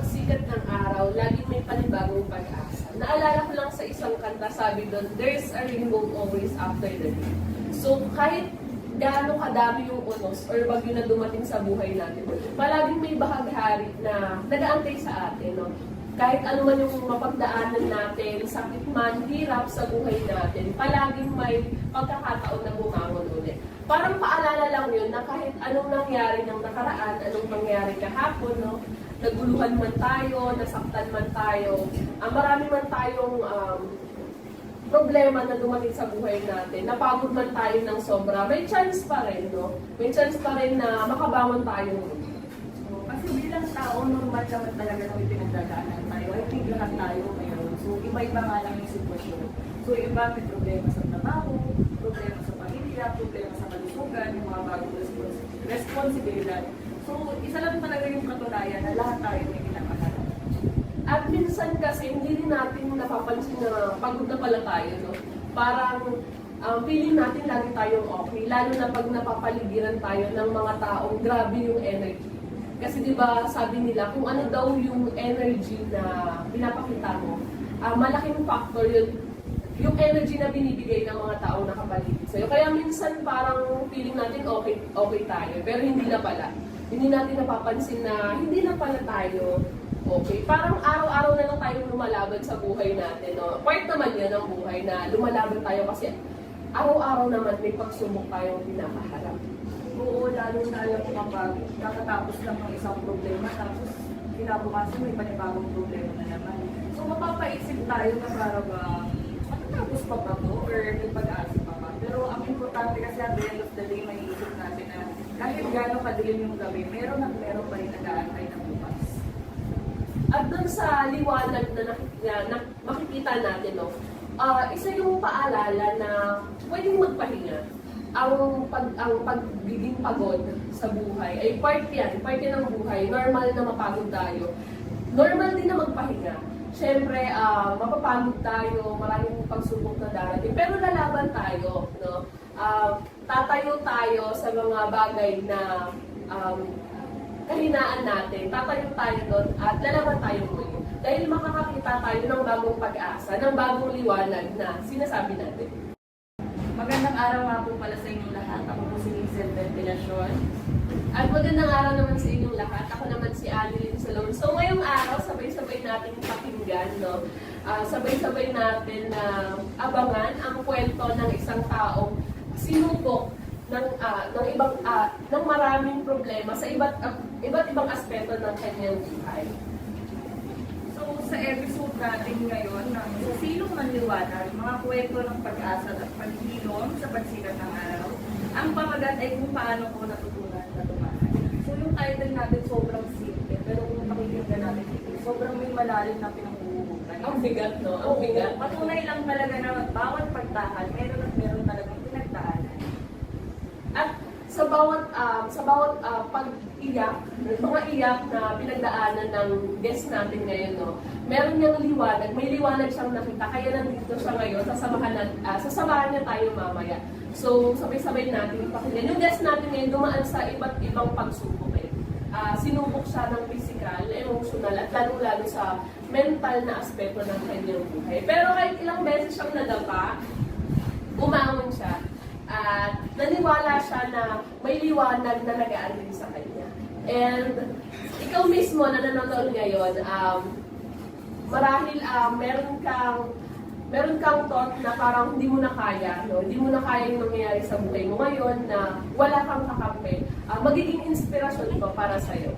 pagsikat ng araw, laging may panibagong pag-asa. Naalala ko lang sa isang kanta, sabi doon, there's a rainbow always after the rain. So kahit gaano kadami yung unos or bagyo na dumating sa buhay natin, palaging may bahaghari na nag-aantay sa atin. No? Kahit ano man yung mapagdaanan natin, sakit man, hirap sa buhay natin, palaging may pagkakataon na bumangon ulit. Parang paalala lang yun na kahit anong nangyari ng nakaraan, anong nangyari kahapon, no? Naguluhan man tayo, nasaktan man tayo, marami man tayong problema na dumating sa buhay natin, napagod man tayo ng sobra, may chance pa rin, no? May chance pa rin na makabangon tayo. Kasi bilang tao, normal naman talaga na may pinagdadaanan tayo. I think lahat tayo ngayon. So, iba-iba nga lang yung sitwasyon. So, iba may problema sa trabaho, problema sa pamilya, problema sa kalusugan, yung mga bagong responsibilidad. So, isa lang talaga yung katunayan na lahat tayo may kinakaharap. At minsan kasi hindi rin natin napapansin na pagod na pala tayo, no? Parang feeling natin lagi tayong okay, lalo na pag napapaligiran tayo ng mga taong grabe yung energy. Kasi di ba sabi nila, kung ano daw yung energy na pinapakita mo, malaking factor yun, yung energy na binibigay ng mga taong nakapaligid sa'yo. Kaya minsan parang feeling natin okay tayo, pero hindi na pala. Hindi natin napapansin na hindi na pala tayo okay. Parang araw-araw na lang tayong lumalaban sa buhay natin. No? Part naman yun ng buhay na lumalaban tayo kasi araw-araw naman may pagsubok tayong pinakaharap. Oo, lalo na alam mo kapag kakatapos lang ng isang problema, tapos kinabukasan may panibagong problema na naman. So mapapaisip tayo na parang matatapos pa ba to or may pag-asa pa ba? Pero ang importante kasi at the end of the day, may isip natin na kahit gano'ng kadilim yung gabi, meron at meron pa rin nag-aantay ng bukas. At doon sa liwanag na makikita natin, no, isa yung paalala na pwedeng magpahinga. Ang pagiging pagod sa buhay ay part yan ng buhay. Normal na mapagod tayo. Normal din na magpahinga. Siyempre, mapapagod tayo, maraming pagsubok na darating. Pero lalaban tayo, no? Tatayo tayo sa mga bagay na kahinaan natin. Tatayo tayo doon at lalaban tayo muli. Dahil makakakita tayo ng bagong pag-asa, ng bagong liwanag na sinasabi natin. Magandang araw nga po pala sa inyong lahat. Ako po si Lizel Ventilacion. At magandang araw naman sa inyong lahat. Ako naman si Annalyn Salon. So ngayong araw, sabay-sabay natin pakinggan, no? Sabay-sabay natin na abangan ang kwento ng isang taong sinubok ng maraming problema sa iba't ibang aspeto ng kanyang buhay. So, sa episode natin ngayon ng Silong Manliwanag, mga kwento ng pag-asa at paghilom sa pagsikat ng araw, ang pamagat ay kung paano ko natutunan na tumahan. So, yung title natin sobrang simple, pero kung pakikinggan natin ito, sobrang may malalim na pinanghuhugutan. Ang bigat, no? Ang bigat. Patunay lang talaga na bawat pagtahan, meron talagang pinagdaanan. At sa bawat pag-iyak, mga iyak na pinagdaanan ng guest natin ngayon, no, meron niyang liwanag, may liwanag siyang nakita, kaya nandito siya ngayon, sasamahan niya tayo mamaya. So, sabay-sabay natin ipakinggan. Yung guest natin ngayon dumaan sa iba't ibang pagsubok. Sinubok siya ng physical, emotional, at lalo-lalo sa mental na aspeto ng kanyang buhay. Pero kahit ilang beses siyang nadapa, umangon siya. At naniwala siya na may liwanag na nag-aalin sa kanya. And ikaw mismo na nanonood ngayon, marahil meron kang thought na parang hindi mo na kaya, no? Hindi mo na kaya yung nangyayari sa buhay mo ngayon na wala kang kakampi. Magiging inspirasyon ito para sa'yo.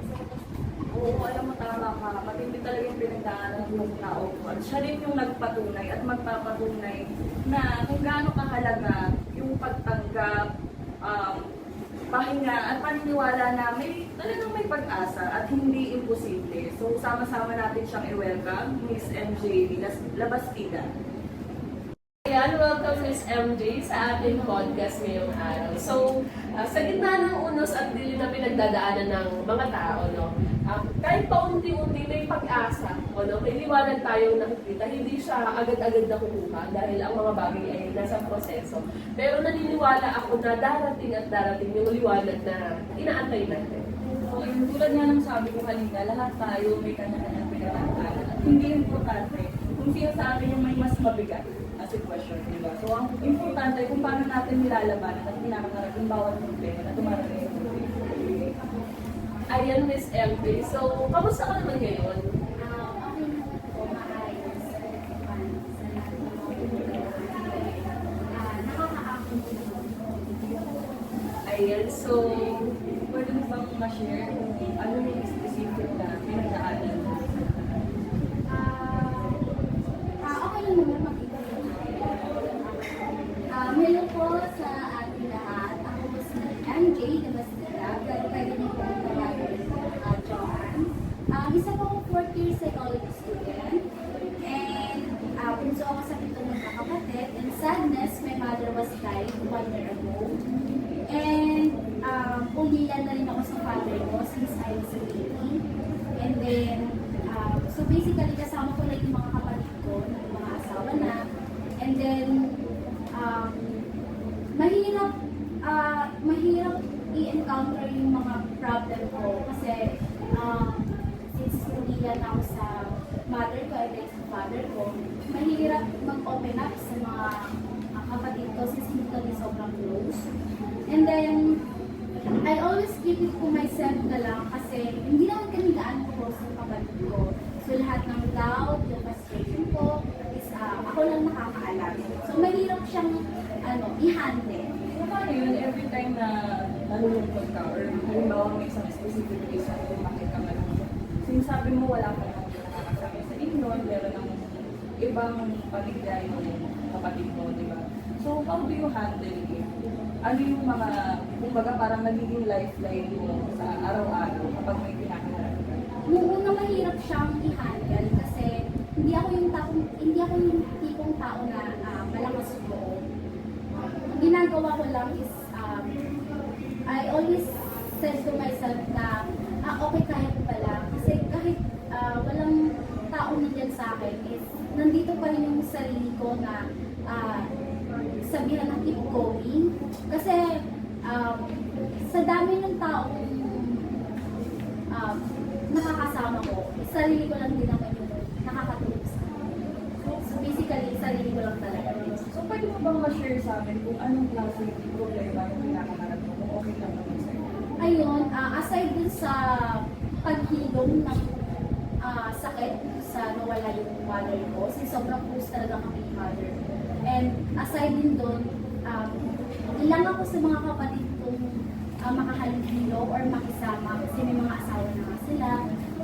Oo, alam mo tama ka. Matindi talaga yung pinagdaanan ng tao ko. At siya rin yung nagpatunay at magpapatunay na kung gaano kahalaga yung pagtanggap, pahinga at paniniwala na talagang may pag-asa at hindi imposible. So, sama-sama natin siyang i-welcome, Miss MJ Labastida. Ayan, welcome Miss MJ sa ating podcast ngayong araw. So, sa gitna ng unos at dilim na pinagdadaanan ng mga tao, no? Kahit paunti-unti may pag-asa, no? May liwanag tayong nakikita, hindi siya agad-agad nakukuha dahil ang mga bagay ay nasa proseso. Pero naniniwala ako na darating at darating yung liwanag na inaantay natin. So, yung tulad nga ng sabi ko kanina, lahat tayo may kanya-kanyang pinagdadaanan. At hindi importante kung sino sa atin yung may mas mabigat na sitwasyon, di ba? So, ang importante kung paano natin nilalabanan at pinakakarap yung bawat problema na dumarating sa buhay. Ayan, Miss LB. So, kamusta ka naman ngayon? Okay naman po, maayos. Nakaka-acting Ayan, so, Pwede mo bang ma-share kung ano yung specific na pinagdaanan mo? okay lang naman makita po. Hello po sa ating lahat. Ako po si MJ de Bastida, pero pwede niyo po ang tawagin Joanne. Isa po akong 4th year psychology student. And punso ako sa pitong magkakapatid. And sadness, my mother was died 1 year ago. And ulilan na rin ako sa father ko since I was a baby. And then, so basically kasama ko lang yung mga kapatid ko na yung mga asawa na. And then, mahirap i-encounter yung mga problem ko kasi since ulilan ako sa mother ko and then sa father ko, mahirap mag-open up sa mga kapatid ko since hindi kami sobrang close. And then, I always keep it to myself na lang kasi hindi naman kami gaano close ng kapatid ko. So lahat ng doubt, yung frustration ko, is ako lang nakakaalam. So mahirap siyang i-handle. So, paano yun? Every time na nalulungkot ka or halimbawa may isang specific reason kung bakit ka malungkot, sinasabi mo wala ka nang nakakasama sa inyo, meron ng ibang pamilya yung kapatid mo, di ba? So, how do you handle it? Ano yung mga, kumbaga parang nagiging lifeline mo sa araw-araw kapag may pinakaharap ka? Noong una mahirap siyang i-handle kasi hindi ako yung tipong tao na malakas loob. Ang ginagawa ko lang is I always said to myself na okay, kaya ko pala kasi kahit walang tao nandiyan sa akin is nandito pa rin yung sarili ko na sabihan na keep going kasi sa dami ng taong nakakasama ko, sarili ko lang din naman yung nakakatulog sa akin. So basically, sarili ko lang talaga. So, pwede mo bang ma-share sa amin kung anong klase yung problema yung pinakaharap mo kung okay lang naman sa'yo? Ayun, aside dun sa paghilom ng sakit sa nawala yung mother ko, since sobrang close talaga kami ni mother. And aside din dun, ilang ako sa mga kapatid kong makahalilo or makisama kasi may mga asawa na nga sila.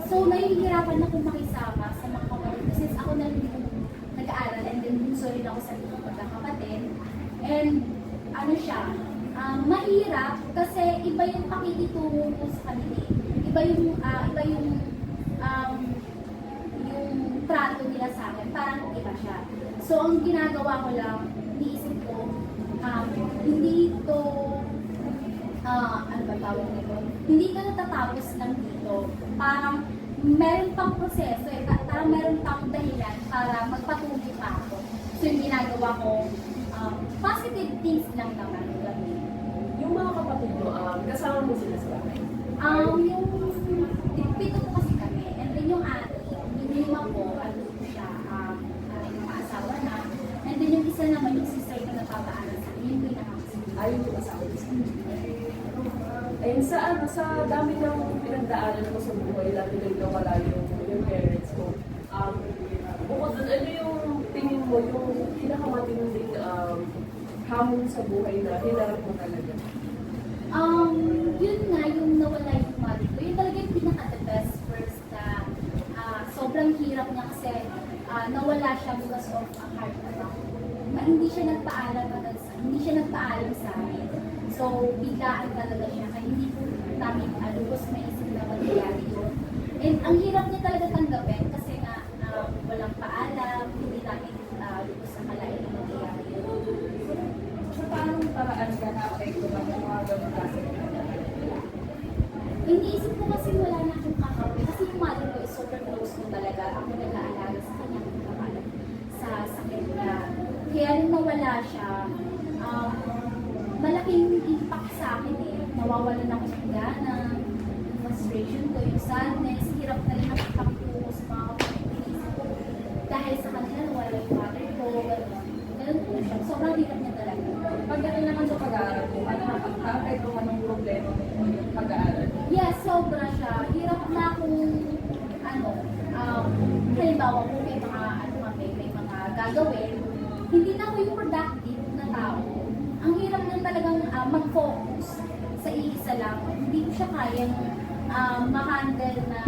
So, nahihirapan akong makisama sa mga kapatid ko since ako na rin yung nag-aaral and then bunso rin ako sa mga pagkakapatid. And ano siya, mahirap kasi iba yung pakikitungo ko sa kanila. Iba yung trato nila sa akin, parang iba siya. So, ang ginagawa ko lang, iniisip ko, hindi ito, ano ba tawag nito? Hindi ka natatapos lang dito. Parang meron pang proseso, parang meron pang dahilan para magpatuloy pa ako. So, yung ginagawa ko, positive things lang naman. yung mga kapatid mo, kasama mo sila sa bahay? Yung pito po kasi kami, and then yung ate, yung lima po, ano po siya, yung mga asawa na, and then yung isa naman, yung sister ko na papaaral sa akin, yung pinakakasin. Ayaw yung asawa mo sa ayun, sa dami ng pinagdaanan mo sa buhay, lalo na nawala yung parents mo. Bukod doon, ano yung tingin mo, yung pinakamatinding hamon sa buhay na hinarap mo talaga? Yun nga, yung nawala yung mother ko, yun talaga yung pinaka-the best first na sobrang hirap niya kasi nawala siya because of a heart attack. Hindi siya nagpaalam sa amin. So, biglaan talaga siya. Kaya hindi po namin lubos maisip na mangyayari yun. And ang hirap niya talaga tanggapin kasi nga walang paalam, hindi namin lubos na kalain na mangyayari yun. So, paano paraan ka na-apekto ng mga ganun klase? iniisip ko kasi wala na akong kakampi. Kasi yung mother ko is super close ko talaga. Ako nag-aalaga sa kanya kung kakalat sa sakit niya. Kaya nung nawala siya, malaking impact sa akin eh. Nawawalan ako ng gana, yung frustration ko, yung sadness, hirap na rin ako pagpuko sa mga kapatid ko. Dahil sa kanila, nawala yung mother ko, gano'n. Ganun po siya. Sobrang hirap niya talaga. Pagdating naman sa pag-aaral mo, ano nakakapagtangkay kung anong problema mo yung pag-aaral? Yes, sobra siya. Hirap na akong, halimbawa kung may mga, may mga gagawin, hindi na ako yung productive na tao. Ang hirap na talagang mag-focus sa iisa lang. Hindi ko siya kayang ma-handle na,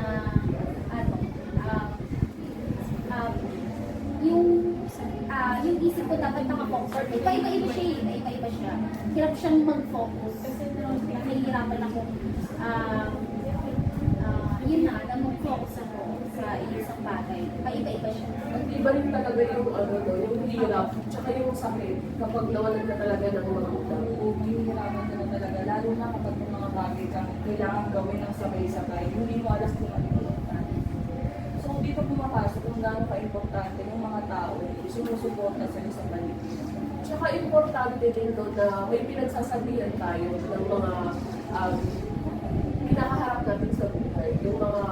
yung isip ko dapat nakafocus. Iba-iba siya eh. Iba-iba siya. Hirap siyang mag-focus. Kasi nahihirapan ako, yun na mag-focus ako sa isang bagay. Iba-iba siya. Iba rin talaga yung yung hirap, tsaka yung sakit kapag nawalan ka talaga ng magulang. Hihirapan ka na talaga, lalo na kapag may mga bagay kang kailangan gawin ng sabay-sabay, hindi mo alas kung ano yung importante. So, dito pumapasok kung gaano ka-importante yung mga tao sumusuporta sa isang paligid. Tsaka importante din doon na may pinagsasabihan tayo ng mga kinakaharap natin sa buhay, yung mga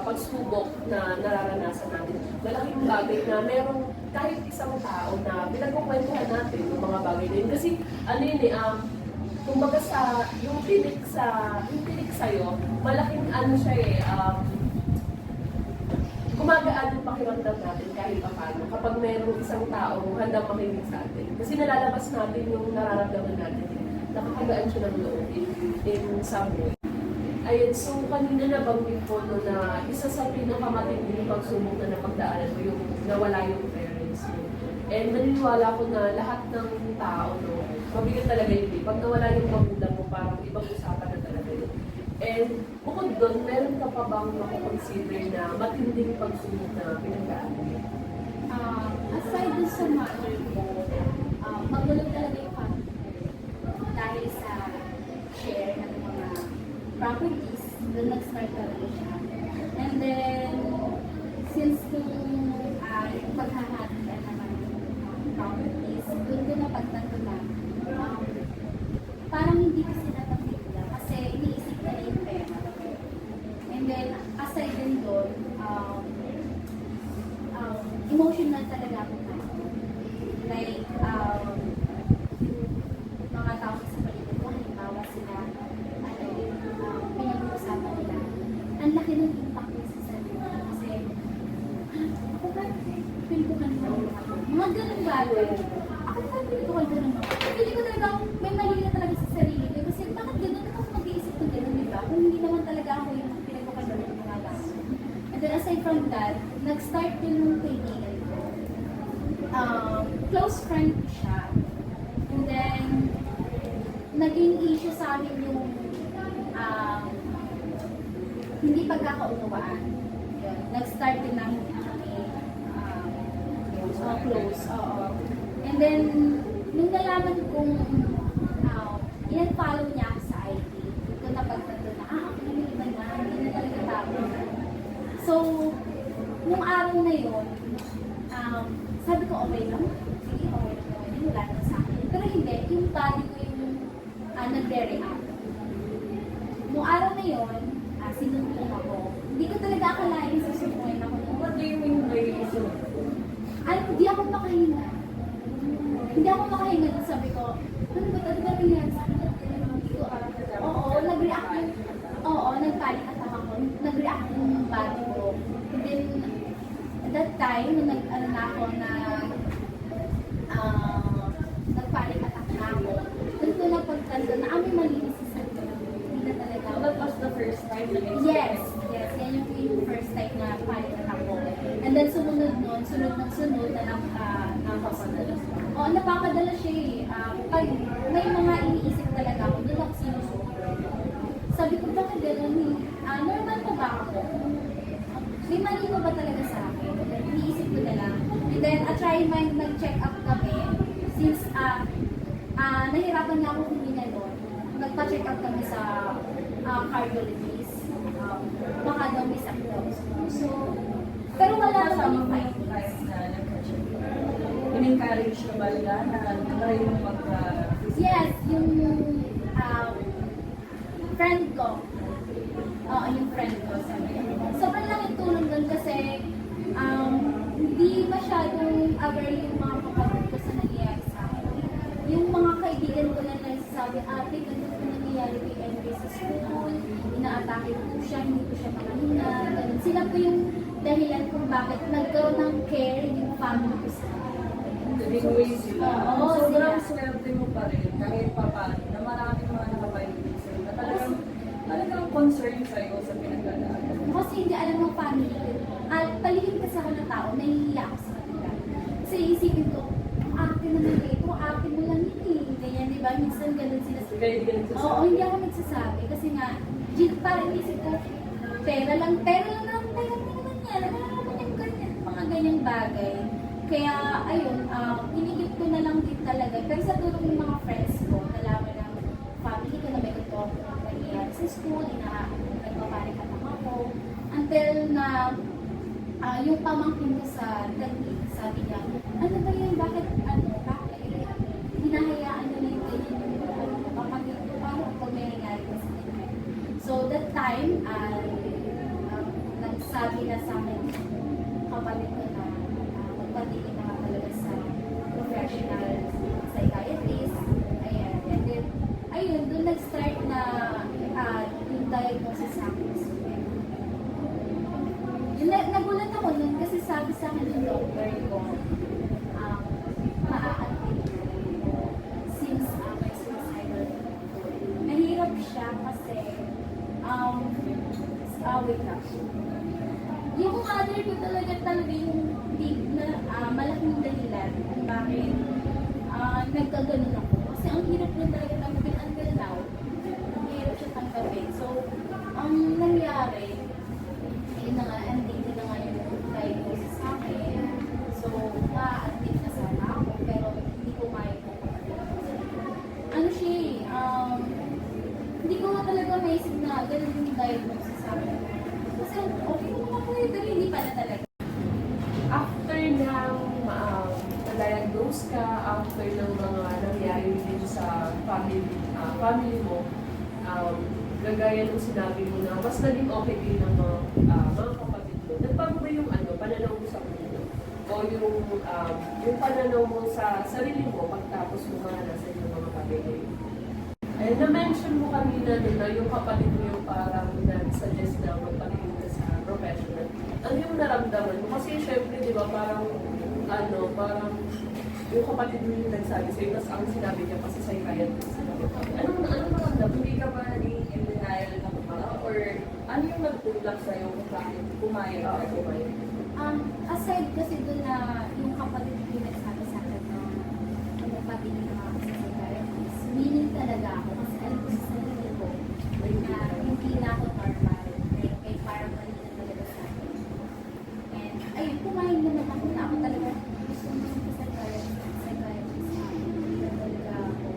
pagsubok na nararanasan natin. Malaking bagay na merong kahit isang tao na pinagkukwentuhan natin yung mga bagay na yun. Kasi kumbaga yung tinik sa'yo, malaking siya gumagaan yung pakiramdam natin kahit paano kapag merong isang taong handang makinig sa atin. Kasi nalalabas natin yung nararamdaman natin. Nakakagaan siya ng loob in some way. Ayun, so kanina nabanggit ko na isa sa pinakamatinding pagsubok na napagdaanan mo yung nawala yung parents mo. And naniniwala ko na lahat ng tao, mabigat talaga yun. Pag nawala yung magulang mo, parang ibang usapan na talaga yun. And bukod doon, meron ka pa bang makukonsider na matinding pagsubok na pinagdaanan mo? Aside dun sa mother ko, magulo talaga yung family ko. Dahil sa share ng mga properties, doon nag-start talaga siya. And then, since yung paghahati na naman yung properties, doon ko napagtanto na parang hindi ko sila napigla kasi iniisip na yung pera. And then, aside din doon, emotional talaga ako na. Like, yung mga tao sa paligid ko, halimbawa sila, pinag-uusapan nila. Ang laki ng impact niya sa sarili ko kasi, ako ba, feel ko kanina mga ganun bagay. Ako ba, feel ko kanina Pili ko talaga, may mali na talaga sa sarili ko kasi bakit ganun ako mag-iisip ko ganun, diba? Kung hindi naman talaga ako yung pinag-uusapan ng mga bagay. And then aside from that, nag-start din yung kaibigan ko. Close friend ko siya. And then, naging issue sa amin yung hindi pagkakaunawaan. Yun. Nag-start din namin kami close. Oo. And then, nung nalaman kong in-follow niya ako sa IT, ko napagtanto na, okay, may iba na, hindi na talaga tao. So, nung araw na yun, sabi ko, okay lang. Sige, okay lang naman yun. Wala na sa akin. Pero hindi, yung body ko yung nag-react. Nung araw na yun, sinumpong ako. Hindi ko talaga akalain susunod ako. What do you mean by issue? Hindi ako makahinga. Hindi ako makahinga. Sabi ko, ano ba talaga nangyari sa akin? Oo, nag-react yung, nag-panic attack ako. Nag-react yung body ko. And then, at that time, nung nag-ano na ako na nag-panic attack na ako, doon ko napagtanda na may malinis sa sarili. Hindi na talaga. That was the first time na Yes. Yan yung first time na panic attack ko. And then sunod na napapadala. Oo, napapadala siya eh. Pag may mga iniisip talaga ako, doon ako sinusuko. Sabi ko, bakit gano'n eh? Normal pa ba ako? May mali ba talaga sa akin? Iniisip ko na lang. And then, nag-check up kami. Since nahirapan nga ako huminga doon, nagpa-check up kami sa cardiologist. Baka daw may sakit daw. So, pero wala Kasama naman yung mo yung findings. time na nag-check. In-encourage na ba nila na try mo Yes, yung friend ko. Oo, yung friend ko. Sabi niya. Sobrang laking tulong doon kasi hindi masyadong aware yung mga kapatid ko sa nangyayari sa akin. Yung mga kaibigan ko na nagsasabi, ate, ganito po nangyayari kay Envy sa school, inaatake po siya, hindi po siya makahina, ganun. Sila po yung dahilan kung bakit nagkaroon ng care yung family ko sa akin. Naging sila. Oo, Sobrang sila. swerte mo pa rin kahit pa paano na maraming mga nakapaligid sa'yo na talagang concern sa'yo sa pinagdadaanan. Kasi hindi alam ng family ko. Paligid kasi ako ng tao, nahihiya ako sa kanila. Kasi isipin ko, ate naman ito, ate mo lang yun eh. Ganyan, di ba? Minsan ganun sila. Kaya hindi ka nagsasabi. Oo, hindi ako nagsasabi. Kasi nga, parang isip ko, pera lang naman yan. Ano naman yung ganyan, mga ganyang bagay. Kaya, ayun, inigit ko na lang din talaga. Pero sa tulong ng mga friends ko, nalaman ng family ko na may ito nangyayari sa school, nagpaparikatam ako. Until na, yung pamangkin ko sa technique, sabi niya, ano ba yan, bakit hinahayaan nyo na yung ganyan yung pamangkin ko, parang pag may nangyari kasi ganyan. So, that time, nagsabi na sa akin, kapatid ko na, magpatingin na nga talaga sa professional psychiatrist. Ayan. And then, ayun, doon nag-start na yung diagnosis sa akin. Nagulat ako nun kasi sabi sa akin ng doctor ko, maa-admit since may suicidal. Nahirap siya kasi, wait lang. Yung mother ko talaga yung big na malaking dahilan kung bakit nagkaganon ako. Kasi ang hirap na talaga tanggapin until now. Ang hirap siya tanggapin. So, ang nangyari, yun na nga, andito na nga yung diagnosis sa akin. So, ma-admit na sana ako, pero hindi ko kaya po. Ano siya hindi ko talaga maisip na ganun yung diagnosis sa akin. Kasi okay ko naman po yun, pero hindi pala talaga. After ng na-diagnose ka, after ng mga nangyari dito sa family mo, gagaya ng sinabi mo na mas naging okay din ng mga kapatid mo. Nagbago ba yung pananaw mo sa mundo? O yung pananaw mo sa sarili mo pagtapos mo sa inyong mga pamilya? Eh, na-mention mo kanina na yung kapatid mo yung parang nag-suggest na magpatingin ka sa professional. Ano yung naramdaman mo? Kasi syempre, di ba, parang yung kapatid mo yung nagsabi sa'yo, mas ang sinabi niya kasi sa psychiatrist. Anong naramdaman? Hindi ka ba naging in denial na ba? Or ano yung nagtulak sa'yo kung bakit pumayag ka? Aside kasi doon na yung kapatid ko yung nagsabi sa akin na magpatingin na ako sa psychiatrist, meaning talaga ako kasi alam ko sa sarili ko na hindi na ako normal. May parang mali na talaga sa akin. And ayun, pumayag naman ako na ako talaga gusto mo yung psychiatrist hindi na talaga ako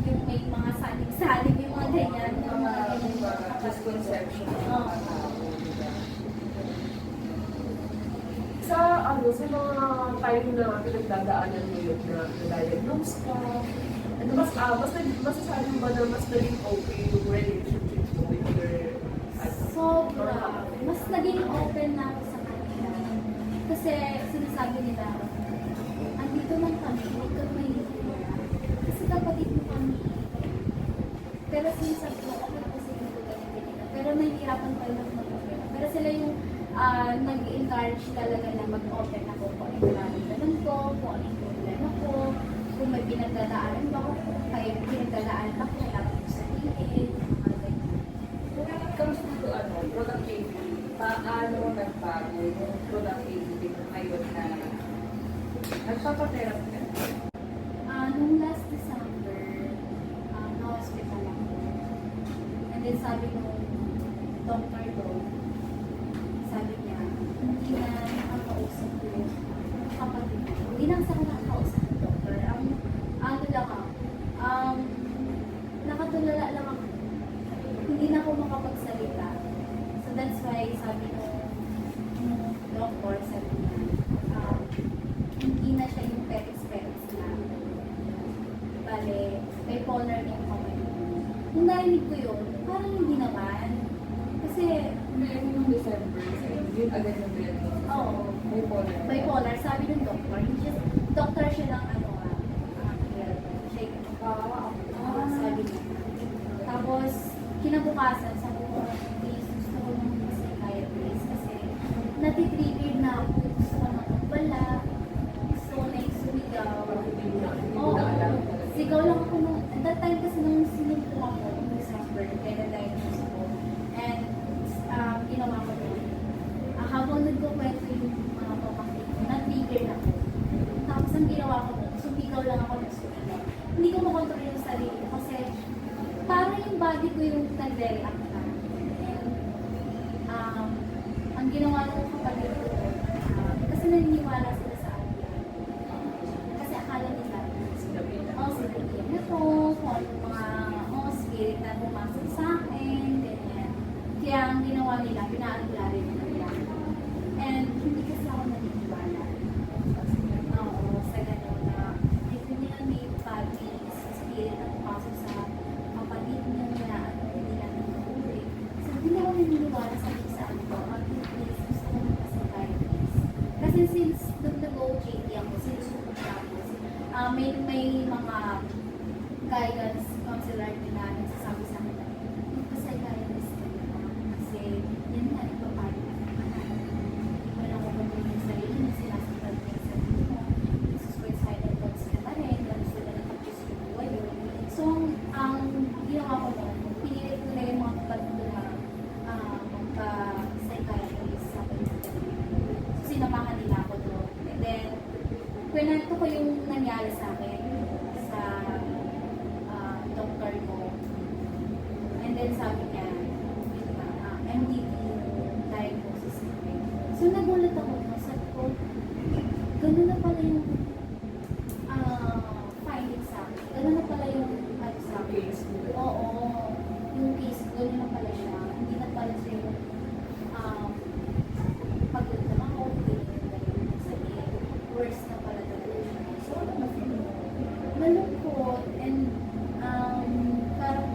yung may mga salig-salig yung mga ganyan. Yung mga misconception ng mga tao. Sa mga time na pinagdadaanan mo yun na na-diagnose ka, masasabi mo ba na mas naging okay yung relationship mo with your Sobra. Mas naging open na ako sa kanila. Kasi sinasabi nila, andito man kami, huwag kang mahihiya. Kasi kapatid mo kami. Pero sinasabi ko, okay po sila ko ganyan. Pero nahihirapan pa rin ako mag-open. Pero sila yung nag-encourage talaga na mag-open ako kung ano yung nararamdaman ko, kung ano yung problema ko, kung may pinagdadaanan ba ako, kaya pinagdadaanan ako, kaya ako sabihin, mga ganyan. When it comes to productivity, paano nagbago yung productivity mo ngayon na nagpapatherapy ka? Nung last December, na-hospital ako. And then sabi nung doctor doon, sabi niya, hindi na nakakausap ko yung kapatid ko. Hindi na sa nakakausap ng doctor. Ano lang ako, nakatulala lang ako makapagsalita. So that's why sabi nung doctor, sabi niya, hindi na siya yung petis-petis na. Bale, bipolar yung kamay. Nung narinig ko yun, parang hindi naman. Kasi, Yung December, yun agad yung diagnosis. oo, bipolar, sabi ng doctor. Doctor siya ng sabi niya. Tapos, kinabukasan, sabi ko, please, gusto ko nung psychiatrist kasi natitrigger na ako. Gusto ko nang bala. Gusto ko na yung sumigaw. Oo. Sigaw lang ako nung, at that time kasi nung sinunto ako, nung December, kaya na-diagnose ako. And, ginawa ko na. Habang nagkukwento yung mga pamangkin ko, na-trigger na ako. Tapos, ang ginawa ko nun, sumigaw lang ako ng sumigaw. Hindi ko makontrol yung sarili ko kasi parang yung body ko yung nag-react na. And, ang ginawa ng kapatid ko, kasi naniniwala sila sa akin. Kasi akala nila, sinabihin na po, kung anong mga spirit na pumasok sa akin, ganyan. Kaya ang ginawa nila, pinaalala rin nila. And hindi kasi ako naniniwala. Oo, sa gano'n na, hindi nila may body, spirit na pumasok sa kapatid niya na hindi nila nangyuri. So, hindi ako naniniwala sa isang ko. At please, gusto ko magpa-psychiatrist. Kasi since nag-OJT ako, sinusunod ako, may mga guidance counselor din na nagsasabi sa akin na magpa-psychiatrist ka na. Kasi, yan nga, ipapari ka naman. Wala ko ba yung sarili mo, sinasaktan mo yung sarili mo. Suicidal thoughts ka pa rin, lalo sila nag-abuse yung buhay yun. So, ang ginawa ko nun, pinilit ko na yung mga kapatid ko na magpa-psychiatrist sa akin. So, sinamahan nila ako doon. And then, kwento ko yung nangyari sa akin sa doktor ko. And then sabi niya, MDD yung diagnosis namin. So nagulat ako, sabi ko, gano'n na pala yung findings sa akin. Gano'n na pala yung sa akin. Oo, yung case, gano'n na pala siya. Hindi na pala siya yung pagod na ako, sabihin, worse na pala talaga siya. So, malungkot and parang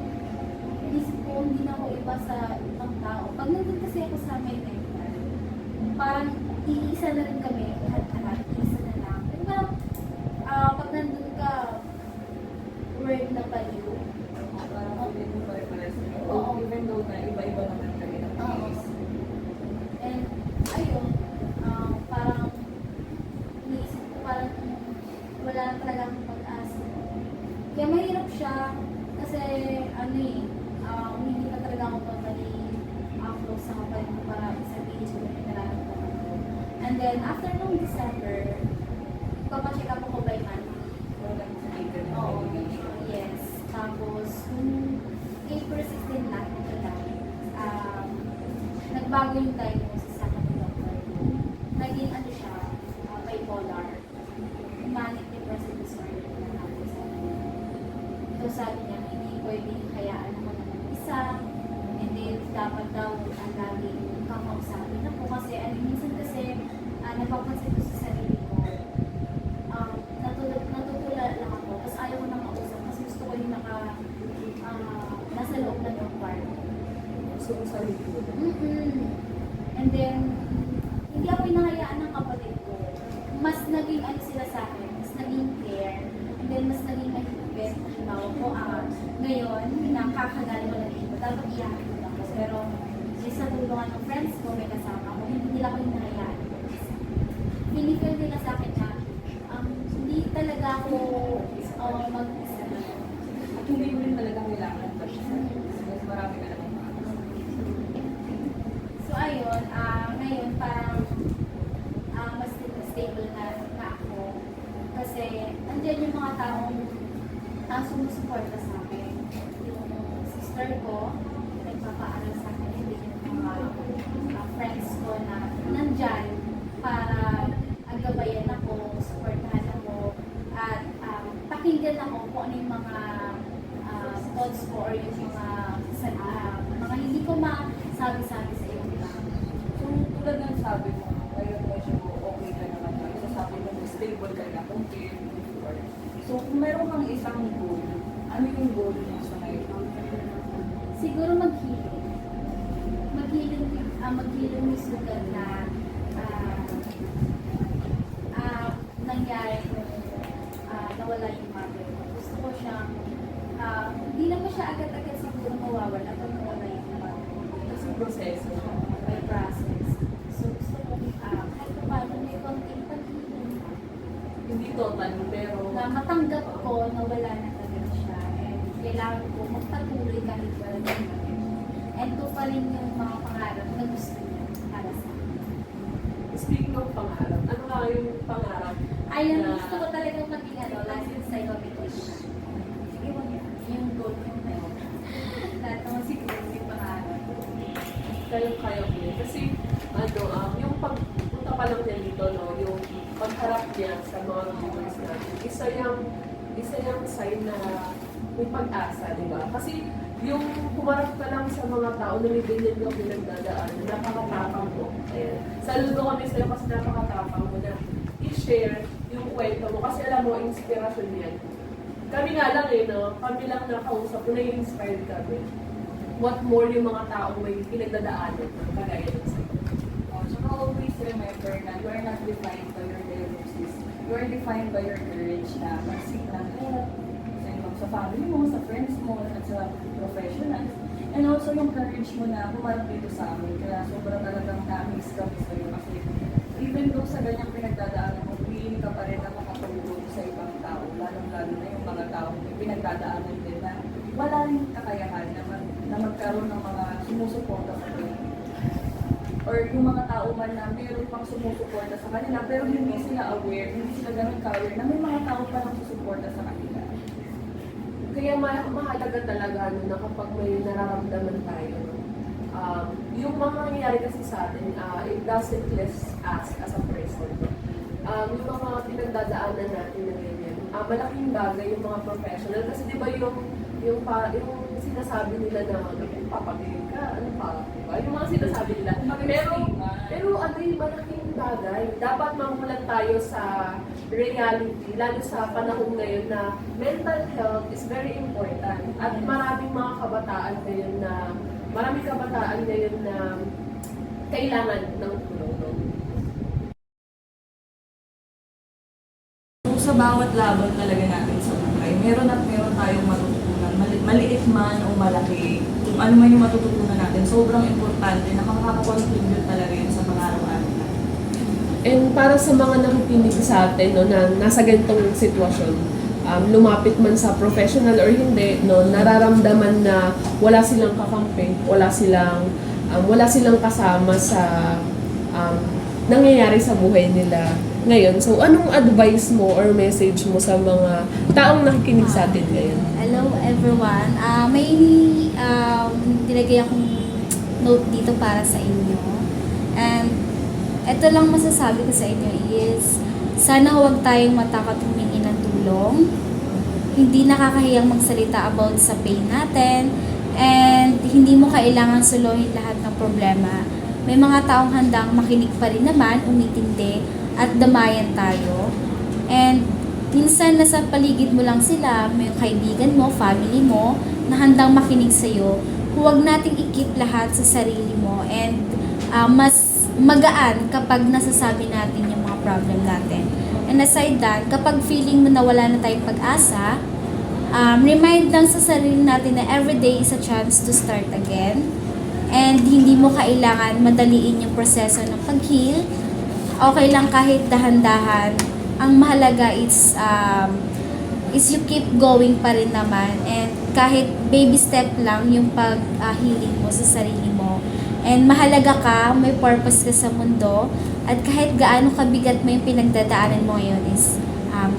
inisip ko hindi na ako iba sa ibang tao. Pag nandun kasi ako sa may mental, parang iisa na rin kami, lahat-lahat, iisa na lang. Pero parang pag nandun ka, word na baliw. Parang hindi mo pare-pares. Oo. Even though na iba-iba naman kami ng Oo. case. And ayun, parang iniisip ko parang wala na talaga akong pag-asa. Kaya mahirap siya kasi hindi pa talaga ako close sa kapatid ko para isabihin ko yung nararamdaman ko. And then after nung December, papacheck up ako by monthly. Oo, yes. Tapos, nung April 16 na, nagbago yung diagnosis sa akin ng doctor. Naging siya, bipolar. Manic depressive disorder na natin sa akin. So sabi niya, hindi pwedeng hayaan ako na isa. And then, dapat daw ang laging kakausapin ako. Kasi, minsan kasi, napapansin ko sa sarili ko, natutula lang ako. Tapos ayaw ko na mausap. Kasi gusto ko yung nasa loob na yung kwarto. So, sarili ko. And then, hindi ako hinahayaan ng kapatid ko. Mas naging sila sa akin, mas naging care, and then mas naging mahigpit. Halimbawa ko, ngayon, nakakagaling ko na dito, dapat iyakin ko lang. Pero, sa tulungan ng friends ko, may kasama ko, hindi nila ko hinahayaan. Pinifeel nila sa akin na, hindi talaga ako mag-isa na. At hindi mo rin talaga kailangan pa siya. Mas marami ka naman. So ayun, ngayon parang mas stable na ako. Kasi andyan yung mga taong sumusuporta sa akin. Yung sister ko, nagpapaaral sa akin, hindi yung mga friends ko na nandyan para agabayan ako, supportahan ako, at pakinggan ako kung ano yung mga thoughts ko or yung mga hindi ko sabi-sabi sa ibang tao. So, tulad ng sabi mo, ngayon medyo okay ka naman. So, sabi mo, stable ka na compared before. So, kung meron kang isang goal, ano yung goal mo sa ngayon? Siguro mag-healing. Mag-healing is lugar na nangyari kung nawala yung mother ko. Gusto ko siyang, hindi naman siya agad-agad siguro mawawala pag nawala yung mother ko. Kasi proseso. May process. So gusto ko, kahit pa paano may konting pag-healing Hindi total, pero na matanggap ko na wala na talaga siya. And kailangan ko magpatuloy kahit wala na siya. And to pa rin yung mga pangarap na gusto niya para sa akin. speaking of pangarap, ano nga yung pangarap? Ayun, na- gusto ko talagang maging licensed psychometrician. Sige mo yan. Yung goal ko na yun. Lahat naman siguro may pangarap. Kayo ko yun. Kasi, yung pagpunta pa lang niya dito, no, yung pagharap niya sa mga viewers natin, isa yung sign na may pag-asa, di ba? Kasi, yung kumarap ka lang sa mga tao na may ganyan yung pinagdadaan, napakatapang mo. Ayan. Saludo kami sa'yo kasi napakatapang mo na i-share yung kwento mo. Kasi alam mo, inspirasyon yan. Kami nga lang no? Kami lang nakausap ko, na-inspired kami. What more yung mga taong may pinagdadaanan ng kagaya ng sa'yo. Tsaka always remember na you are not defined by your diagnosis. You are defined by your courage na mag-seek ng help sa family mo, sa friends mo, at sa professionals. And also yung courage mo na pumarap dito sa amin. Kaya sobrang talagang na-miss kami sa'yo kasi even though sa ganyang pinagdadaanan mo, willing ka pa rin na makapagulong sa ibang tao, lalong-lalo na yung mga tao may pinagdadaanan din na wala rin kakayahan na magkaroon ng mga sumusuporta sa kanila. Or yung mga tao man na mayroon pang sumusuporta sa kanila pero hindi sila aware, hindi sila ganun ka-aware na may mga tao pa lang susuporta sa kanila. Kaya mahalaga talaga na kapag may nararamdaman tayo, yung mga nangyayari kasi sa atin, it doesn't less us as a person. Yung mga pinagdadaanan natin na ganyan, malaking bagay yung mga professional. Kasi di ba yung sinasabi nila na papagayin ka, ano pa, di ba? Yung mga sinasabi nila. Pero ano yung malaking bagay. Dapat mamulat tayo sa reality, lalo sa panahon ngayon na mental health is very important. At maraming kabataan ngayon na kailangan ng tulong. No? Sa bawat laban talaga natin sa buhay, meron tayong matututunan. Maliit man o malaki, kung ano man yung matututunan natin, sobrang importante na makakakontribute talaga yun sa pang-araw-araw natin. And para sa mga nakikinig sa atin no, na nasa ganitong sitwasyon, lumapit man sa professional or hindi, no, nararamdaman na wala silang kakampi, wala silang kasama sa nangyayari sa buhay nila ngayon. So, anong advice mo or message mo sa mga taong nakikinig sa atin ngayon? Hello everyone. May nilagay akong note dito para sa inyo. And ito lang masasabi ko sa inyo is sana huwag tayong matakot humingi ng tulong. Hindi nakakahiyang magsalita about sa pain natin. And hindi mo kailangan suluhin lahat ng problema. May mga taong handang makinig pa rin naman, umintindi, at damayan tayo. And minsan nasa paligid mo lang sila, may kaibigan mo, family mo, na handang makinig sa'yo. Huwag nating i-keep lahat sa sarili mo. And mas magaan kapag nasasabi natin yung mga problem natin. And aside that, kapag feeling mo na wala na tayong pag-asa, remind lang sa sarili natin na everyday is a chance to start again. And hindi mo kailangan madaliin yung proseso ng pag-heal. Okay lang kahit dahan-dahan. Ang mahalaga is you keep going pa rin naman. And kahit baby step lang yung pag-healing mo sa sarili mo. And mahalaga ka, may purpose ka sa mundo. At kahit gaano kabigat mo yung pinagdadaanan mo ngayon is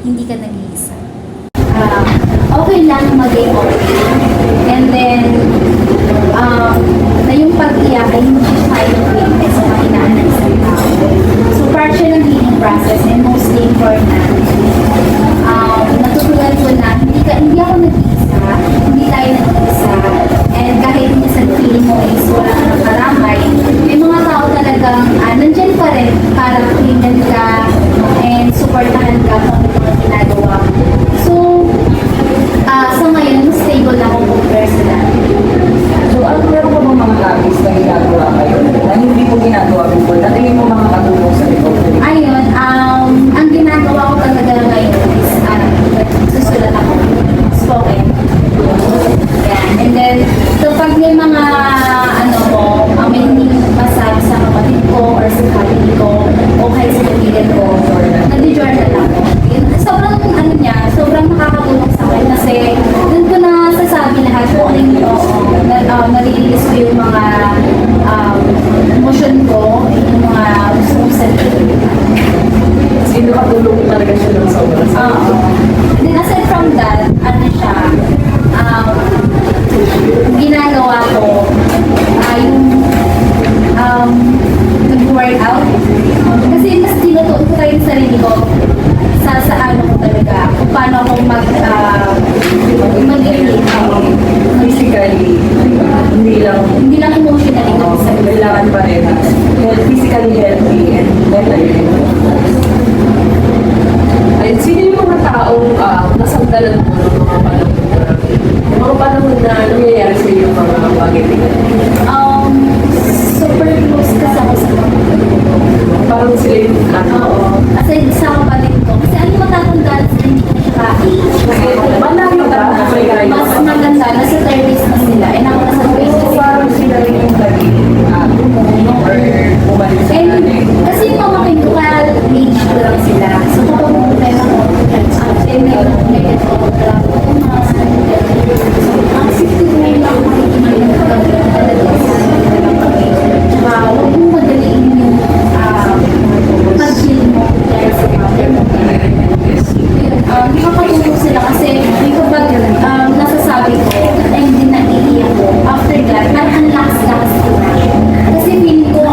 hindi ka nag-iisa. Okay lang maging okay. And then, na yung pag-iyak ay hindi siya kayo sa kahinaan ng isang tao. So, part siya ng healing process and mostly important. Natutunan ko na hindi ako nag-iisa, hindi tayo nag-iisa. And kahit minsan feeling mo is wala ka ng karaman, pag may mga ano ko, may hindi masabi sa kapatid ko or sa family ko o kahit sa pamilya ko, nag-journal ako. Sobrang ano niya, sobrang nakakatulong sa akin kasi doon ko na sasabi lahat kung ano yung nare-release ko yung mga emotion ko, yung mga gusto kong sabihin. Sino katulong talaga siya ng sobra sa Oo. Then aside from that, ano siya, ginagawa ko, yung nag-workout. Kasi mas tinutuon ko tayo yung sarili ko sa ano ko talaga, kung paano ako mag-relate ako. Physically, Hindi lang emotionally ko sa kailangan pa rin physically healthy and mentally. Ay, sino yung mga taong nasandalan mo ng mga panahon na nangyayari sa iyo yung mga bagay na yan? Super close kasi ako sa kapatid ko. Parang sila yung Oo. Aside sa kapatid ko. Kasi ano matatandaan sa hindi ko siya Kasi malayo ka na may kaya. mas maganda, nasa 30s na sila. And ako nasa 20s. So, parang sila rin yung naging tumulong or bumalik sa And nanay. kasi yung pamakin ko, kaya age ko lang sila. So kapag problema ko, may get ko lang. Ang 69 lang makikinig ng talaga sa tsaka huwag mong madaliin yung pag-heal mo dahil sa problem mo. Nakakatulong sila kasi yung kapag nasasabi ko at hindi naiiyak ko, after that, parang ang lakas-lakas ko na. Kasi feeling ko,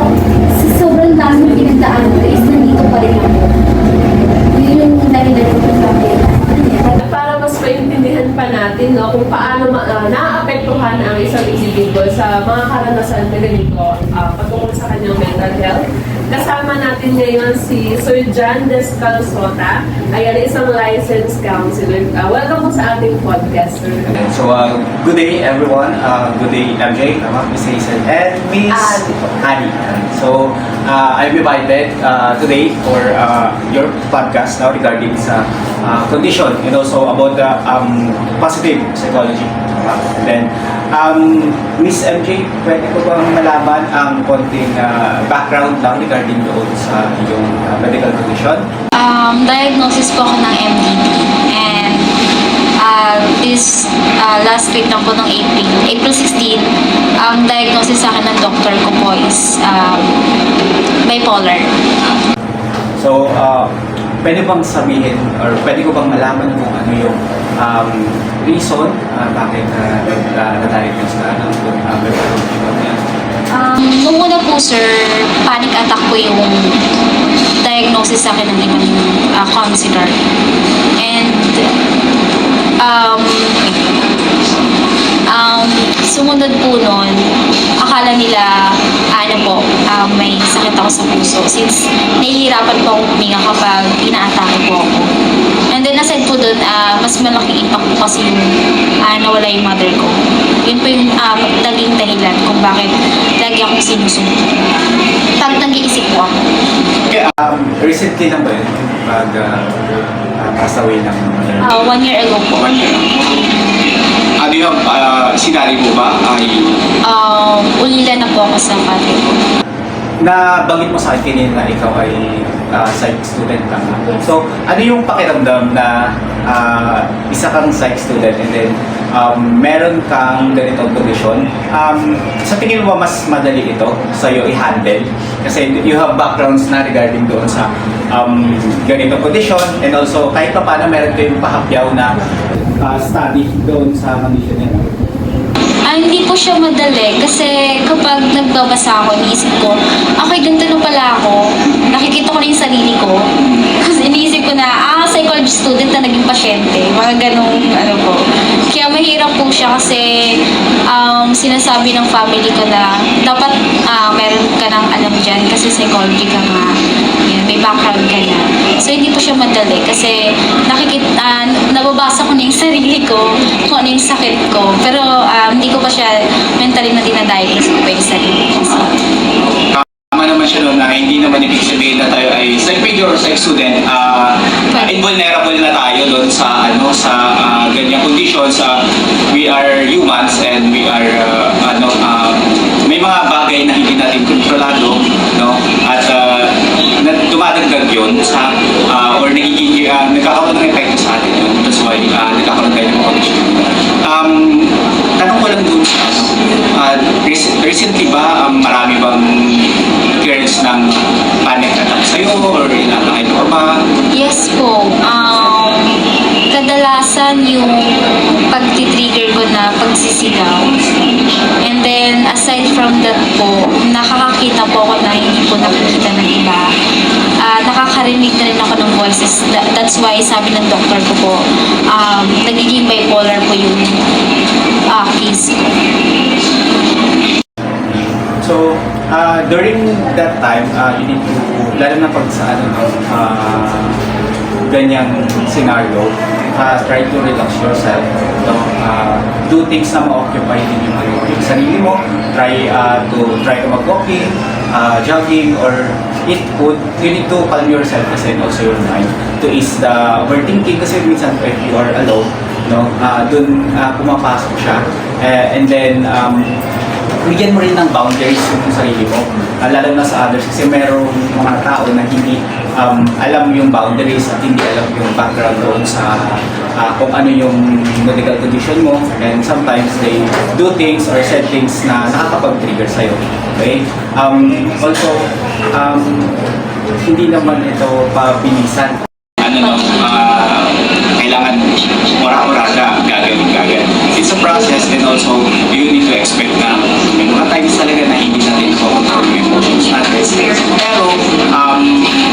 sa sobrang dami yung pinagdaan ko is nandito pa rin ako. Yun yung dahilan ko sa akin. Para mas maintindihan pa natin kung paano naaapektuhan ang isang individual sa mga karanasan na ganito patungkol sa kanyang mental health. Kasama natin ngayon si Sir John Descalzota. Ayan, isang licensed counselor. Welcome po sa ating podcast, sir. So, good day everyone. Good day MJ, Miss Hazel, and Miss Annie. So, I'm invited today for your podcast now regarding sa condition and also about the positive psychology. Then, Miss MJ, pwede ko bang malaman ang konting background lang regarding doon sa iyong medical condition? Diagnosis po ako ng MDD and this last week lang po ng April 16, ang diagnosis sa akin ng doctor ko po is bipolar. So, pwede bang sabihin or pwede ko bang malaman kung ano yung reason bakit na-diagnose ka ng bipolar condition niya? Nung una po sir, panic attack po yung diagnosis sa akin ng ibang counselor. And sumunod po nun, akala nila may sakit ako sa puso since nahihirapan po akong huminga kapag inaatake po ako. And then aside po dun, mas malaking impact po kasi yung nawala yung mother ko. Yun po yung naging dahilan kung bakit lagi akong sinusunod. Pag nag-iisip po ako. Okay, recently lang ba yun? Pag pass away ng mother? 1 year ago po. 1 year ago. Ano yung sinari mo ba ay Ulila na po ako sa father ko. nabanggit mo sa akin kanina na ikaw ay psych student ka nga. So, ano yung pakiramdam na isa kang psych student and then meron kang ganitong kondisyon? Sa tingin mo ba mas madali ito sa'yo i-handle? Kasi you have backgrounds na regarding doon sa ganitong kondisyon and also kahit pa paano meron kayong pahapyaw na study doon sa kondisyon niya. Hindi po siya madali kasi kapag nagbabasa ako, iniisip ko, okay, ganito na pala ako. Nakikita ko na yung sarili ko. Kasi iniisip ko na, psychology student na naging pasyente. Mga ganong, po. Kaya mahirap po siya kasi sinasabi ng family ko na dapat meron ka ng alam dyan kasi psychology ka nga. Yan, may background ka na. So, hindi po siya madali kasi nababasa ko na yung sarili ko, kung ano yung sakit ko. Pero hindi ko pa siya mentally na dinadiagnose ko pa yung sarili ko. Tama naman siya doon na hindi naman ibig sabihin na tayo ay psych major or psych student. Invulnerable na tayo doon sa sa ganyang conditions. We are humans and we are kontrolado, no? At dumadagdag yun sa, or nagiging, nagkakaroon ng epekto sa atin yun. That's why, nagkakaroon tayo ng condition. Tanong ko lang dun sa, recently ba, marami bang occurrence ng panic attack sa'yo or inatake or ba? Yes po. Kadalasan yung pagtitrigger ko na pagsisigaw. And then, aside from that po, nakakakita po ako na hindi po nakikita ng iba. Nakakarinig na rin ako ng voices. That's why sabi ng doktor ko po, nagiging bipolar po yung case ko. So, during that time, you need to, lalo na pag sa ganyang scenario, try to relax yourself. No? Do things na ma-occupy din yung sarili mo. Try to mag-walking, jogging, or eat food. You need to calm yourself kasi and also your mind to ease the overthinking kasi minsan if you are alone, no? Dun pumapasok siya. And then, bigyan mo rin ng boundaries yung sarili mo, lalo na sa others kasi merong mga tao na hindi alam yung boundaries at hindi alam yung background doon sa kung ano yung medical condition mo, and sometimes they do things or said things na nakakapag-trigger sa'yo. Okay? Also, hindi naman ito pabilisan. Kailangan ora-orada, gagawin. It's a process, and also you need to expect na may mga times talaga na hindi natin control yung emotions natin. Pero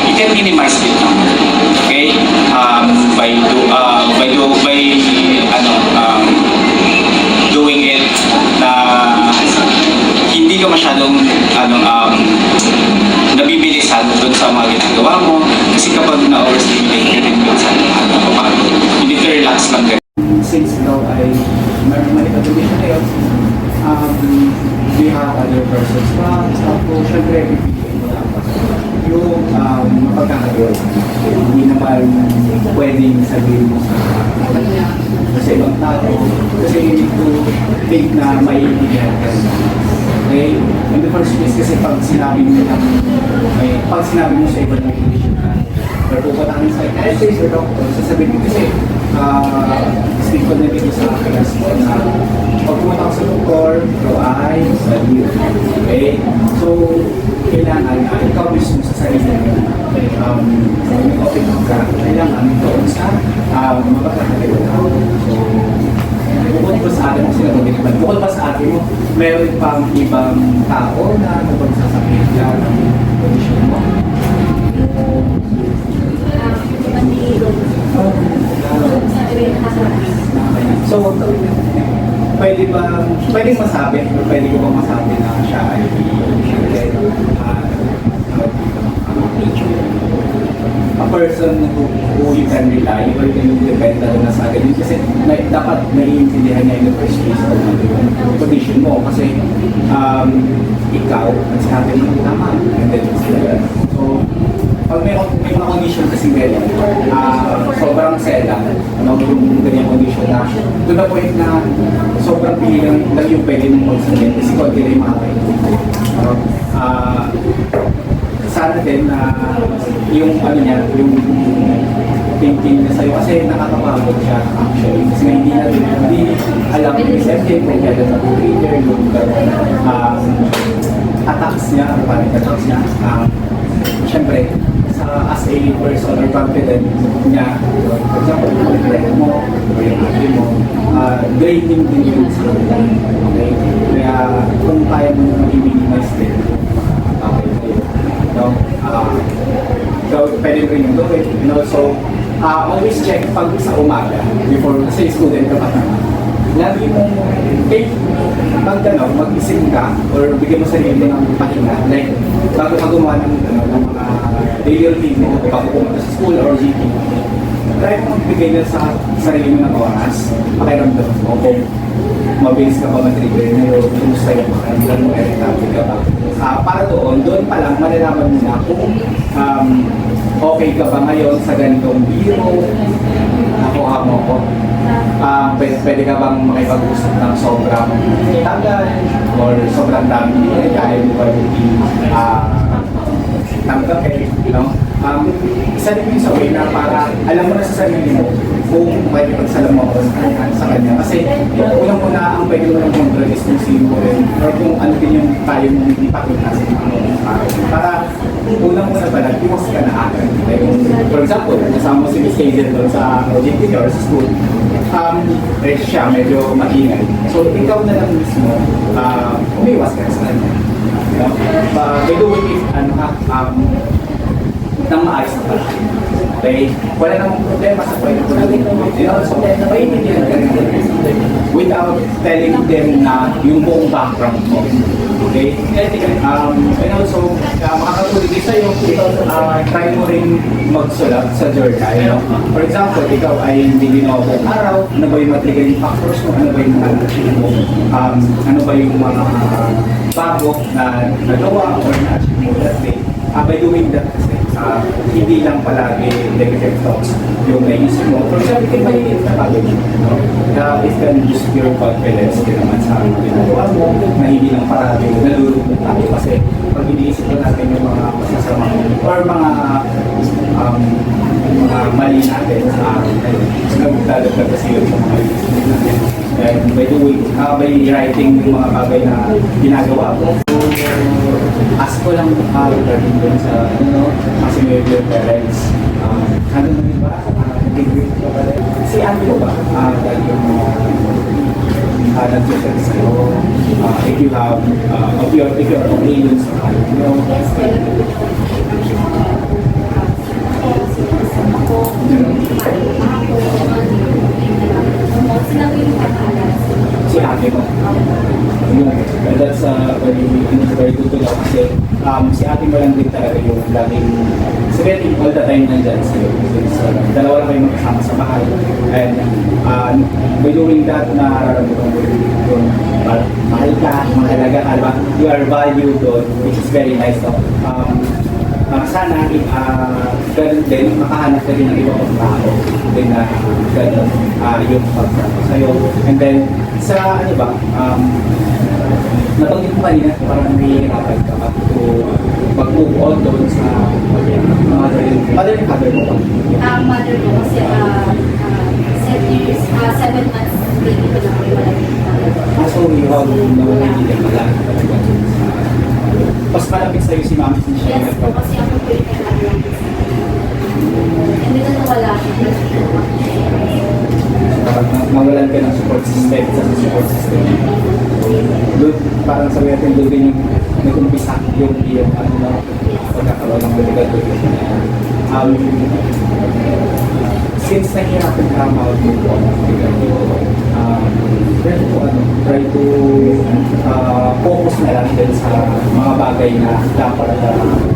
you can minimize it now. Okay? Doing it na hindi ka masyadong nabibilisan doon sa mga ginagawa mo. Kasi kapag na-overstimulate ka rin minsan, you need to relax lang din. Since daw ay may condition na yun, do you have other persons pa? Tapos, syempre, bibigyan mo dapat yung pagkakaroon. Hindi naman pwedeng sabihin mo sa ibang tao. Kasi you need to think na may iintindihan ka. Okay? In the first place, kasi pag sinabi mo sa iba ng condition ka, or pupunta ka ng psychiatrist or doctor, sasabihin mo kasi, speak ko na dito sa akin na pag pumunta ka sa doktor, ikaw ay value. Okay? So, kailangan ikaw mismo sa sarili mo. May open ka, kailangan doon sa mapagkakaliwa ka. So, bukod pa sa atin, bukod pa sa atin mo, meron pang ibang tao na napagsasakit ka ng condition mo. So, pwedeng masabi, or pwede ko bang masabi na siya ay a person who you can rely or you can depend na sa akin. Kasi dapat naiintindihan niya in the first place yung condition mo. Kasi ikaw, nagsasabi mo ng tama. And then, so, pag may mga condition kasi ganyan, sobrang selang, yung ganyang condition na, to the point na sobrang pilihan lang yung pwede mong magsabihin kasi konti na yung mga sana din na yung yung thinking niya sa'yo kasi nakakapagod siya actually kasi hindi alam yung receptive kung kailan trigger yung attacks niya or panic attacks niya. Syempre, as a person or confident niya, for example, yung friend mo o yung ate mo, draining din yun sa kanila. Okay? Kaya kung kaya mo naman i-minimize din, okay na yun. So, pwede rin yung gawin. And also, always check pag sa umaga, before, kasi student ka pa naman. Lagi mong, mag-ising ka, or bigyan mo sarili mo ng pahinga, like, bago ka gumawa ng mga daily routine mo, bago pumunta sa school or GP, try mo magbigay na sa sarili mo ng oras, pakiramdam mo, kung mabilis ka pa mag-trigger na yun, kumusta yung pakiramdam mo, irritable ka ba. Para doon pa lang, malalaman mo na kung okay ka ba ngayon sa ganitong biro, nakuha mo ko. Pwede ka bang makipag-usap ng sobrang tagal, or sobrang dami, kaya mo ba tanggapin, no? Isa din yung sa way na para alam mo na sa sarili mo kung may pagsalamu mo sa kanya. Kasi unang-una ang pwede mo lang control is kung sino mo rin or kung ano din yung tayo mong ipakita sa mga tao. Para unang-una pa lang, iwas ka na agad. Like, for example, kasama mo si Miss Hazel doon sa OJT or sa school, siya medyo maingay. So, ikaw na lang mismo, umiwas ka sa kanya. By doing it, nang maayos na pala. Okay? Wala namang problema sa pwede ko natin. So, maintindihan ka rin without telling them na yung buong background mo. Okay? And also, makakatulog din sa'yo, try mo rin magsulat sa journal. You know? For example, ikaw ay hindi ginawa buong araw, ano ba yung matrigger factors mo, ano ba yung mga na-achieve mo, ano ba yung mga bago na nagawa or na-achieve mo that day. By doing that kasi, hindi lang palagi negative thoughts yung naisip mo. For example, kaya may napagod mo. It can boost your confidence din naman sa ginagawa mo, na hindi lang paragi nalulunod tayo. Kasi pag iniisip ko natin yung mga masasama or mga mali natin sa araw na yun, nagdadagdag kasi yun sa mga isip natin. And by doing, by writing yung mga bagay na ginagawa ko, ask ko lang regarding dun sa, kasi may your parents, ano naman ba? Degree ko ba? Si ano ko ba? Dahil yung nag-session sa'yo, if you have, if you're okay dun sa ano, si ate mo. That's very good to know kasi si ate mo lang din talaga yung laging sabihin all the time nandyan sa'yo. Dalawa lang kayo magkasama sa bahay. And by doing that, nararamdaman mo yung mahal ka, mahalaga ka, diba? You are valued doon, which is very nice. No? Sana ganun din, makahanap ka din ng ibang tao din na ganun yung pagkakaroon sa'yo. And then, sa ano ba, nabanggit mo kanina, parang nahihirapan ka to mag-move on doon sa mother and father mo ba? Ang mother ko kasi 7 months baby ko lang wala yung So, you have no idea pala talaga. Mas malapit sa'yo si mami si siya. Yes po, kasi ako po yung nagkakaroon. Hindi na nawala siya. Parang mawalan ka ng support system sa support system. Doon, parang sabi natin doon din yung nag-umpisa yung ano na pagkakaroon ng medical doon. Since nahihirapan ka mag-move on, try to focus na lang din sa mga bagay na dapat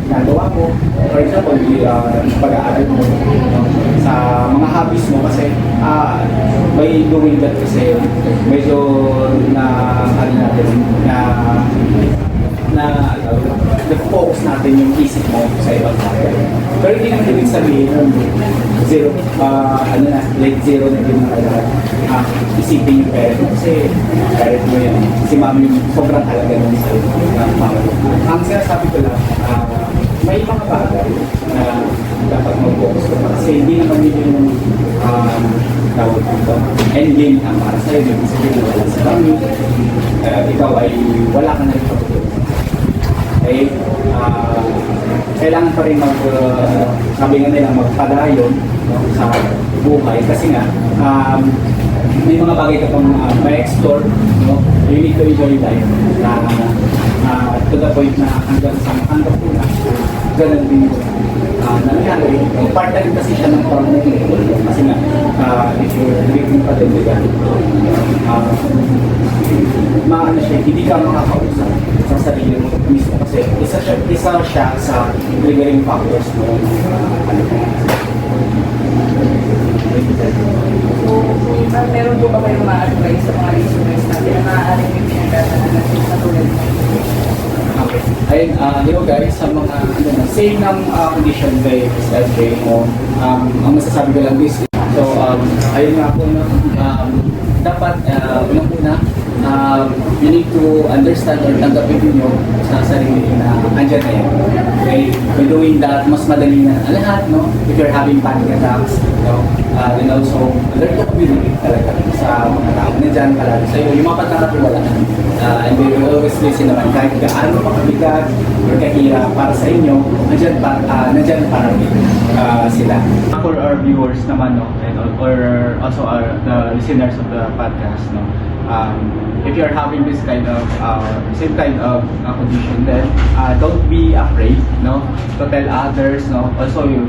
nagawa mo. For example, pag-aaral mo sa mga hobbies mo kasi by doing that kasi medyo na ano natin na focus natin yung isip mo sa ibang bagay. Pero hindi naman ibig sabihin zero, like zero na din isipin yung parent mo kasi parent mo yan. Si mami sobrang halaga nun sa mama. Ang sinasabi ko lang, may mga bagay na dapat mag-focus ko kasi hindi naman yun yung tawag dito. Endgame na para sa'yo, yung sabihin na wala sa mami. Ikaw ay wala ka na rin pagkakot. Okay? Kailangan pa rin sabi nga nila magpadayon sa buhay kasi nga may mga bagay ka pang ma-explore, you need to enjoy life to the point na hanggang po na ganun din nangyari. Part na rin kasi siya ng pamumuhay kasi nga if you're living pa din diba maano siya, hindi ka makakausap sa sarili mo mismo kasi isa siya sa triggering factors mo. So, meron po ba kayong ma-advise sa mga listeners natin na maaaring may pinagdadaanan sa tulad mo? Okay. Ayun, guys, sa mga same ng condition kay SLJ mo, ang masasabi ko lang is, so, ayun nga po, dapat, unang-una, you need to understand or tanggapin nyo sa sarili na andyan na yan. Okay? By doing that, mas madali na ang lahat, no? If you're having panic attacks, no? And also, learn to communicate talaga sa mga tao na dyan palagi sa'yo. Yung mga pagkakatiwalaan. And they will always listen naman kahit gaano pa kabigat or kahirap para sa inyo, nandyan para sila. For our viewers naman, no? And, or also the listeners of the podcast, no? If you're having this kind of same kind of condition, then don't be afraid, no, to tell others, no, also yung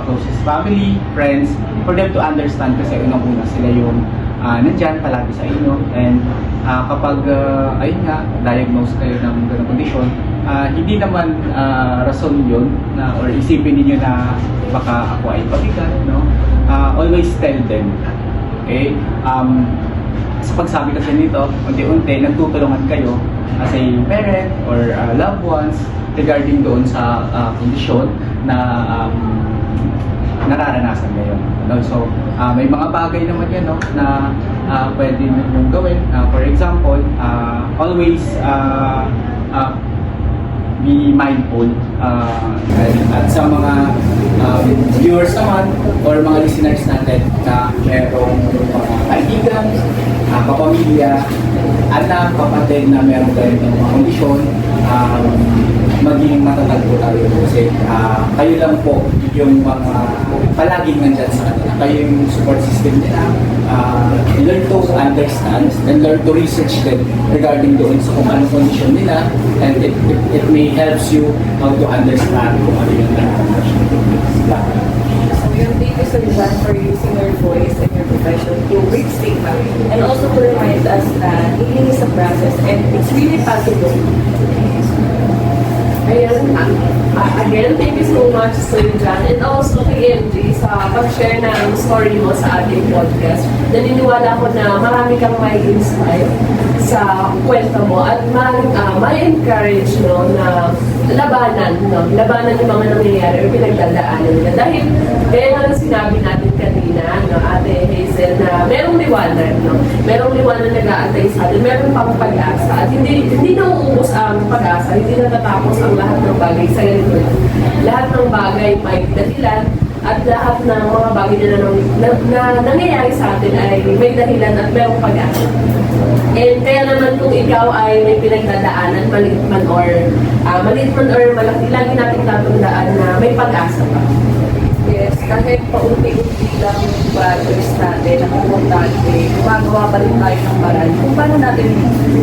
closest family, friends, for them to understand kasi unang-una sila yung nandyan palagi sa inyo. And kapag ayun nga, diagnose kayo ng ganung condition, hindi naman rason yun na, or isipin niyo na baka ako ay pabigat, no. Always tell them, okay? Sa pagsabi kasi nito, unti-unti nagtutulungan kayo as a parent or loved ones regarding doon sa kondisyon na nararanasan ngayon. No? So, may mga bagay naman yan, no, na pwede nyo gawin. For example, always be mindful. At sa mga viewers naman or mga listeners natin na merong mga kaibigan, kapamilya, anak, kapatid na meron ganitong mga kondisyon, maging matatag po tayo kasi kayo lang po yung mga palaging nandyan sa kanila. Kayo yung support system nila. Learn to understand and learn to research them regarding doon sa kung anong condition nila, and it may helps you how to understand kung ano yung nararamdaman. So yun, thank you Sir John for using your voice and your profession to break stigma and also to remind us that healing is a process and it's really possible. Ayan, again, thank you so much, Sir John, and also kay MJ sa pag-share ng story mo sa ating podcast. Naniniwala ko na marami kang may inspire sa kwento mo at may encourage, no, na labanan yung mga nangyayari o pinagdadaanan nila. Dahil, kaya nga sinabi natin kanina, no, Ate Hazel, na merong liwanag, no? Merong liwanag na nag-aantay sa atin, merong pang pag-asa. At hindi nauubos ang pag-asa, hindi natatapos ang lahat ng bagay sa ganito lang. Lahat ng bagay may dahilan at lahat ng mga bagay na nangyayari sa atin ay may dahilan at merong pag-asa. And kaya naman kung ikaw ay may pinagdadaanan, maliit man or malaki, lagi natin tatandaan na may pag-asa pa. Yes, kahit paunti-unti lang yung progress natin, ang importante, gumagawa pa rin tayo ng paraan kung paano natin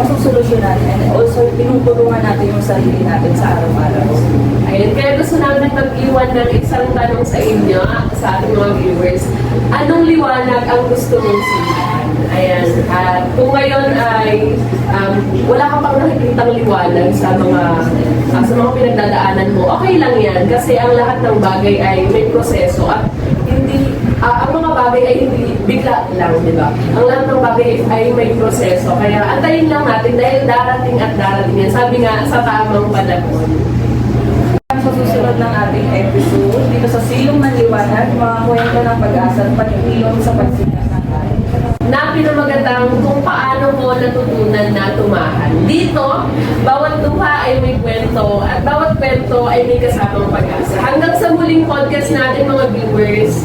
masusolusyonan and also tinutulungan natin yung sarili natin sa araw-araw. Ayun, kaya gusto namin mag-iwan ng isang tanong sa inyo, sa ating mga viewers. Anong liwanag ang gusto mong simulan? Ayan, at kung ngayon ay wala ka pang nakikitang liwanag sa mga pinagdadaanan mo, okay lang yan kasi ang lahat ng bagay ay may proseso at hindi ang mga bagay ay hindi bigla lang, di ba? Ang lahat ng bagay ay may proseso. Kaya antayin lang natin dahil darating at darating yan. Sabi nga sa tamang panahon. Sa susunod ng ating episode, dito sa Silong ng Liwanag, mga kwento ng pag-asa at pagkilong sa pagsikat ng tayo. Na pinamagatang kung paano mo natutunan na tumahan. Dito, bawat tuha ay may kwento at bawat kwento ay may kasamang pag-asa. Hanggang sa muling podcast natin mga viewers.